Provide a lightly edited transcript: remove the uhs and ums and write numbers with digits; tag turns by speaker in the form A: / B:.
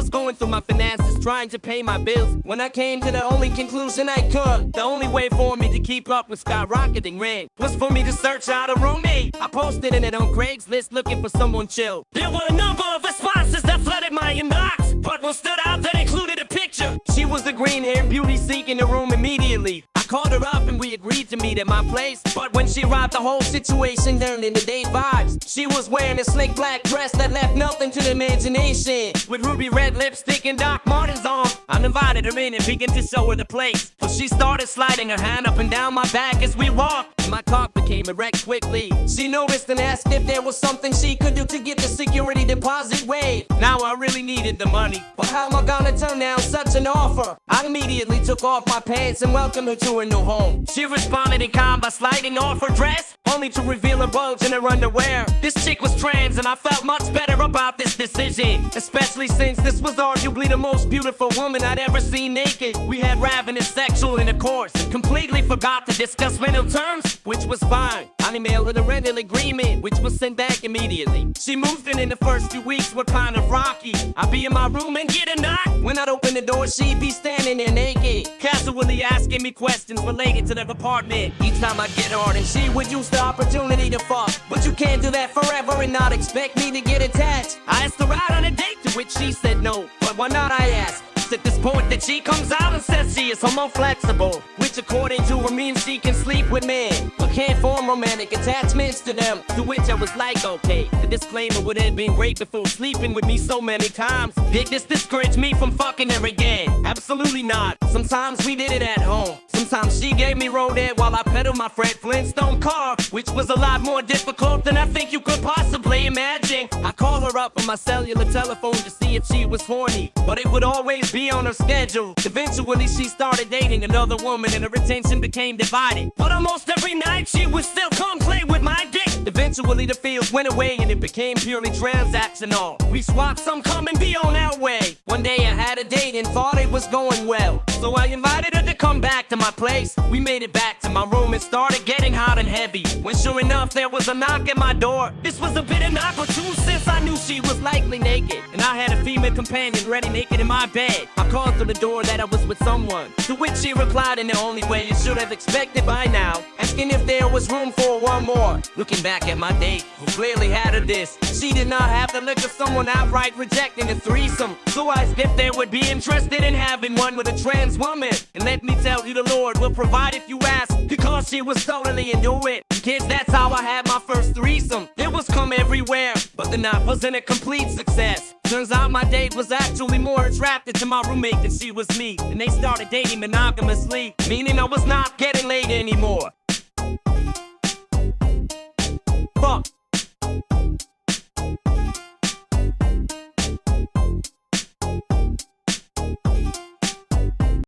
A: was going through my finances, trying to pay my bills, when I came to the only conclusion I could. The only way for me to keep up with skyrocketing rent was for me to search out a roommate. I posted in it on Craigslist looking for someone chill. There were a number of responses that flooded my inbox, but one stood out that included a picture. She was the green-haired beauty seeking the room immediately. I called her up and we agreed to meet at my place, but when she arrived the whole situation turned into date vibes. She was wearing a slick black dress that left nothing to the imagination, with ruby red lipstick and Doc Martens on. I invited her in and began to show her the place, but she started sliding her hand up and down my back as we walked, and my cock became erect quickly. She noticed and asked if there was something she could do to get the security deposit waived. Now I really needed the money, but how am I gonna turn down such an offer? I immediately took off my pants and welcomed her to her new home. She responded in kind by sliding off her dress, only to reveal a bulge in her underwear. This chick was trans and I felt much better about this decision, especially since this was arguably the most beautiful woman I'd ever seen naked. We had ravenous sexual intercourse and completely forgot to discuss rental terms, which was fine. I emailed her the rental agreement, which was sent back immediately. She moved in the first few weeks were kind of rocky. I'd be in my room and get a knock. When I'd open the door, she'd be standing there naked, casually asking me questions related to the apartment. Each time I'd get hard and she would use the opportunity to fuck, but you can't do that forever and not expect me to get attached. I asked her out on a date, to which she said no, but why not, I asked. It's at this point that she comes out and says she is homo-flexible, which according to her means she can sleep with men, but can't form romantic attachments to them, to which I was like, okay. The disclaimer would have been great before sleeping with me so many times. Did this discourage me from fucking her again? Absolutely not. Sometimes we did it at home. Sometimes she gave me road air while I pedaled my Fred Flintstone car, which was a lot more difficult than I think you could possibly imagine. I called her up on my cellular telephone to see if she was horny, but it would always be on her schedule. Eventually she started dating another woman and her attention became divided, but almost every night she would still come play with my dick. Eventually the feels went away and it became purely transactional. We swapped some come and be on our way. One day I had a date and thought it was going well, so I invited her to come back to my place. We made it back to my room and started getting hot and heavy, when sure enough there was a knock at my door. This was a bit inopportune since I knew she was likely naked, and I had a female companion ready naked in my bed. I called through the door that I was with someone, to which she replied in the only way you should have expected by now, asking if there was room for one more. Looking back at my date, who clearly had her this, she did not have the look of someone outright rejecting a threesome, so I asked if they would be interested in having one with a trans woman. And let me tell you, the Lord will provide if you ask, because she was totally into it. Kids, that's how I had my first threesome. It was come everywhere, but the night wasn't a complete success. Turns out my date was actually more attracted to my roommate than she was me, and they started dating monogamously, meaning I was not getting laid anymore.